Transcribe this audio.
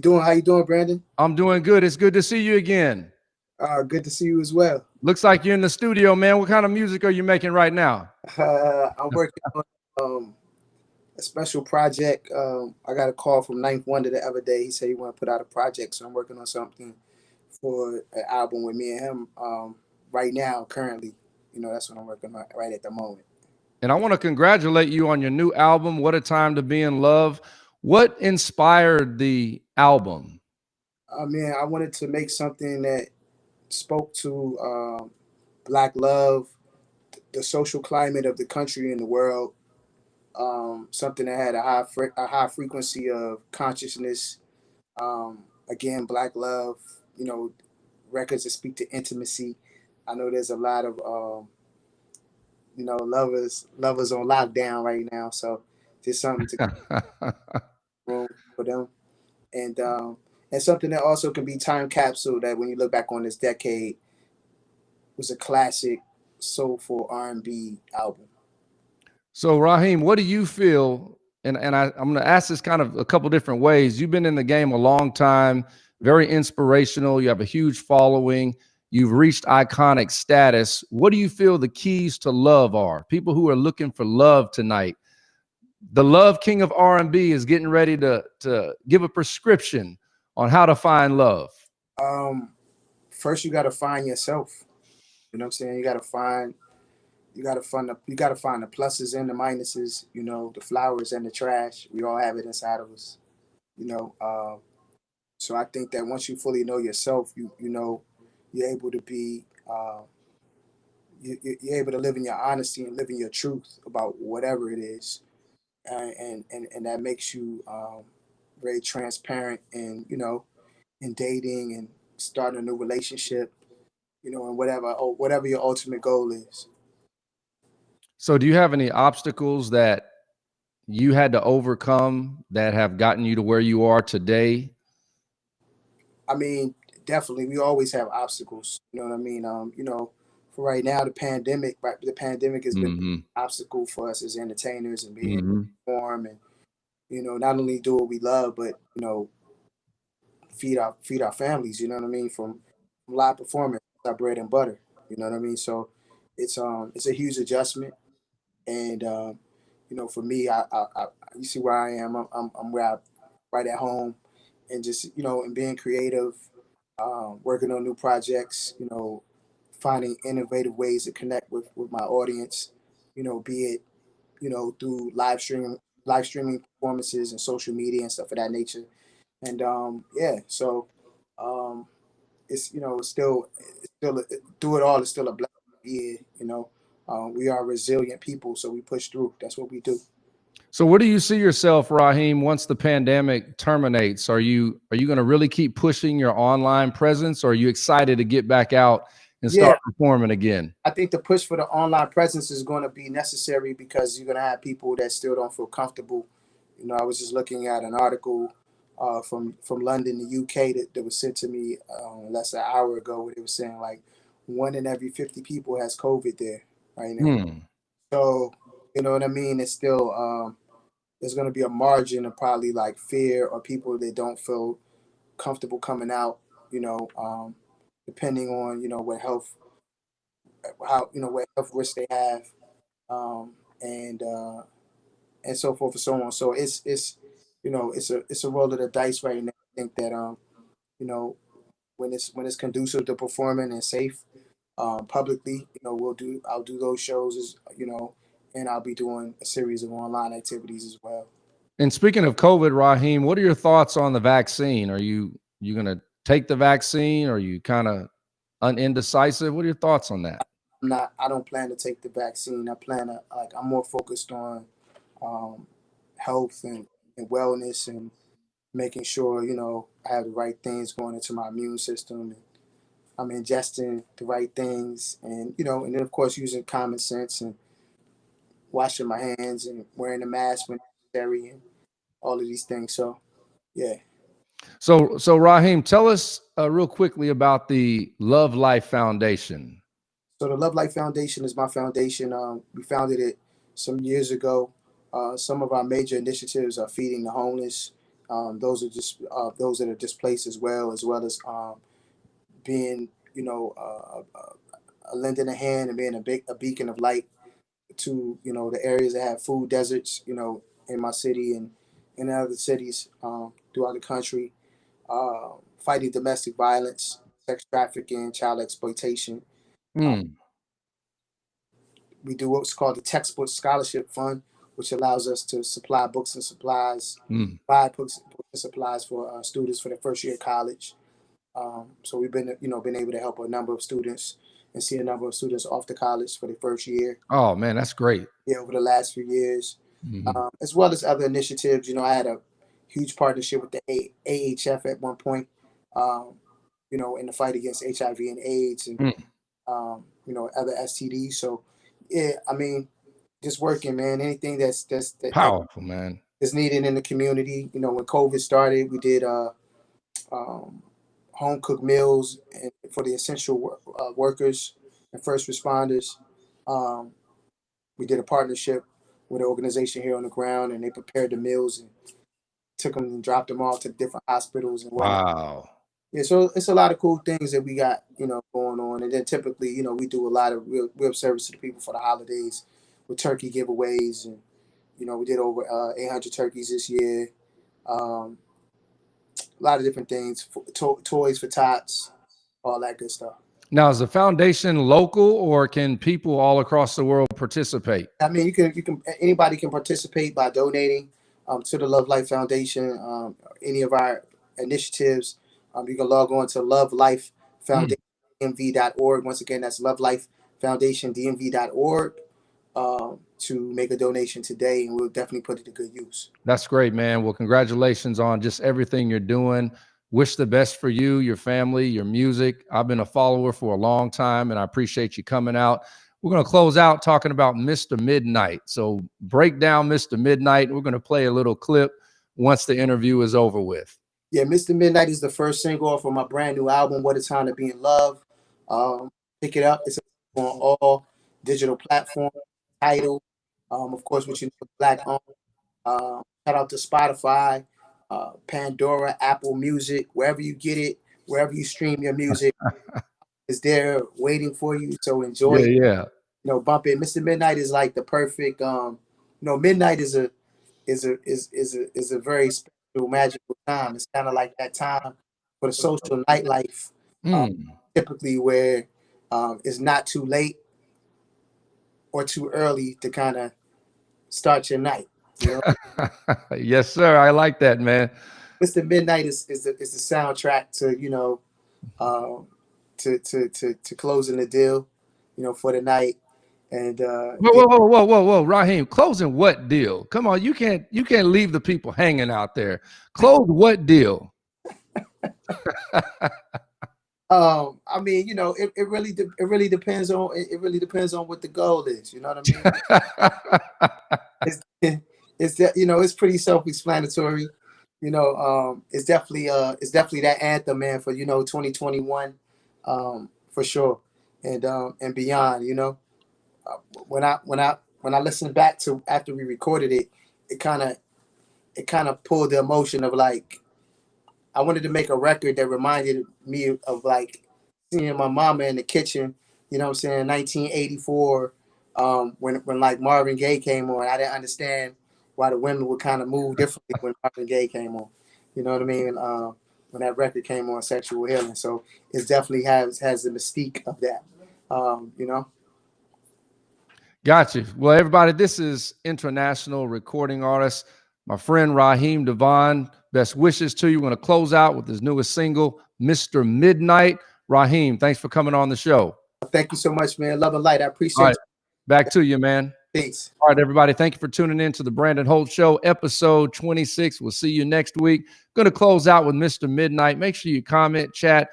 Doing? How you doing, Brandon? I'm doing good. It's good to see you again. Good to see you as well. Looks like you're in the studio, man. What kind of music are you making right now? I'm working on a special project. I got a call from Ninth Wonder the other day. He said he want to put out a project, so I'm working on something for an album with me and him. Right now, currently, that's what I'm working on right at the moment. And I want to congratulate you on your new album, What a Time to Be in Love. What inspired the album? Man, I wanted to make something that spoke to Black love, the social climate of the country and the world. Something that had a high frequency of consciousness. Again, Black love. You know, records that speak to intimacy. I know there's a lot of lovers on lockdown right now, so just something to room for them, and and something that also can be time capsule that when you look back on this decade was a classic soulful R&B album. So, Raheem, what do you feel? I'm going to ask this kind of a couple different ways. You've been in the game a long time, very inspirational. You have a huge following. You've reached iconic status. What do you feel the keys to love are? People who are looking for love tonight. The Love King of R&B is getting ready to give a prescription on how to find love. Um, First you got to find yourself. You know what I'm saying? You gotta find the pluses and the minuses. The flowers and the trash. We all have it inside of us. You know. So I think that once you fully know yourself, you're able to be you're able to live in your honesty and live in your truth about whatever it is, and that makes you very transparent and in dating and starting a new relationship, and whatever your ultimate goal is. So, do you have any obstacles that you had to overcome that have gotten you to where you are today? I mean, definitely, we always have obstacles. You know what I mean? For right now, the pandemic has been Hmm. an obstacle for us as entertainers and being Hmm. perform and not only do what we love, but feed our families. You know what I mean? From live performance, our bread and butter. You know what I mean? So it's a huge adjustment, and for me, I you see where I am. I'm where I right at home, and just and being creative, working on new projects. Finding innovative ways to connect with my audience. Be it through live streaming performances and social media and stuff of that nature. And yeah, so um, it's still through it all. It's still a blessing. Yeah, we are resilient people, so we push through. That's what we do. So, where do you see yourself, Raheem, once the pandemic terminates? Are you going to really keep pushing your online presence, or are you excited to get back out and Yeah, start performing again? I think the push for the online presence is going to be necessary because you're going to have people that still don't feel comfortable. I was just looking at an article from London, the UK, that was sent to me less than an hour ago, where they were saying like 1 in every 50 people has COVID there right now. Hmm. So you know what I mean. It's still there's going to be a margin of probably like fear or people that don't feel comfortable coming out. Depending on what health how what health risks they have, um, and uh, and so forth and so on. So it's a roll of the dice right now. I think that you know when it's conducive to performing and safe publicly, I'll do those shows and I'll be doing a series of online activities as well. And speaking of COVID, Raheem, what are your thoughts on the vaccine? Are you going to take the vaccine? Or are you kind of indecisive? What are your thoughts on that? I don't plan to take the vaccine. I'm more focused on um, health and wellness and making sure I have the right things going into my immune system, and I'm ingesting the right things, and then of course using common sense and washing my hands and wearing a mask when necessary and all of these things. So yeah. So Raheem, tell us real quickly about the Love Life Foundation. So the Love Life Foundation is my foundation. We founded it some years ago. Some of our major initiatives are feeding the homeless, those that are displaced as well as being, a lending a hand and being a beacon of light to, the areas that have food deserts, in my city and in other cities throughout the country, fighting domestic violence, sex trafficking, child exploitation. Uh, Mm, we do what's called the Textbook Scholarship Fund, which allows us to supply books and supplies, mm. buy books and supplies for students for their first year of college. So we've been, been able to help a number of students and see a number of students off to college for their first year. Oh man, that's great. Yeah, over the last few years, Mhm. as well as other initiatives. I had a huge partnership with the AHF at one point, um, in the fight against HIV and AIDS and, Mm. other STDs. So, yeah, I mean, just working, man. Anything that Powerful, man. is needed in the community. When COVID started, we did um, home cooked meals and for the essential workers and first responders. Um, we did a partnership with an organization here on the ground, and they prepared the meals and took them and dropped them off to different hospitals and whatnot. Wow. Yeah, so it's a lot of cool things that we got, going on. And then typically, we do a lot of real service to the people for the holidays with turkey giveaways. And, we did over 800 turkeys this year. Um, a lot of different things, toys for tots, all that good stuff. Now, is the foundation local, or can people all across the world participate? I mean, anybody can participate by donating to the Love Life Foundation. Any of our initiatives, you can log on to Love Life Mm. Foundation DMV.org. Once again, that's Love Life Foundation DMV.org to make a donation today, and we'll definitely put it to good use. That's great, man. Well, congratulations on just everything you're doing. Wish the best for you, your family, your music. I've been a follower for a long time, and I appreciate you coming out. We're going to close out talking about Mr. Midnight. So break down Mr. Midnight. We're going to play a little clip once the interview is over with. Yeah, Mr. Midnight is the first single off of my brand new album, What a Time to Be in Love. Pick it up. It's on all digital platforms. Title, of course, which Black owned. Shout out to Spotify, Pandora, Apple Music, wherever you get it, wherever you stream your music, is there waiting for you. So enjoy Yeah, it. yeah. Bump it. Mr. Midnight is like the perfect. Midnight is a very special, magical time. It's kind of like that time for the social nightlife, uh, Mm. typically where it's not too late or too early to kind of start your night. You know, Yes, sir. I like that, man. Mr. Midnight is the soundtrack to um, to closing the deal, for the night. And Whoa, whoa, whoa, whoa, whoa, whoa, Raheem, closing what deal? Come on, you can't leave the people hanging out there. Close what deal? I mean, it really depends on what the goal is. You know what I mean? It's it's that it's pretty self-explanatory. It's definitely that anthem, man, for 2021, for sure, and beyond. When I listened back to after we recorded it, it kind of pulled the emotion of like I wanted to make a record that reminded me of like seeing my mama in the kitchen, what I'm saying, 1984, when like Marvin Gaye came on. I didn't understand why the women would kind of move differently when Marvin Gaye came on. You know what I mean? When that record came on, Sexual Healing. So it definitely has the mystique of that. You know. Got you. Well, everybody, this is international recording artist, my friend Raheem Devaughn. Best wishes to you. We're going to close out with his newest single, Mr. Midnight. Raheem, thanks for coming on the show. Thank you so much, man. Love and light. I All appreciate right, back to you, man. you. Peace. All right, everybody, thank you for tuning in to the Brandon Holt Show, episode 26. We'll see you next week. Going to close out with Mr. Midnight. Make sure you comment, chat,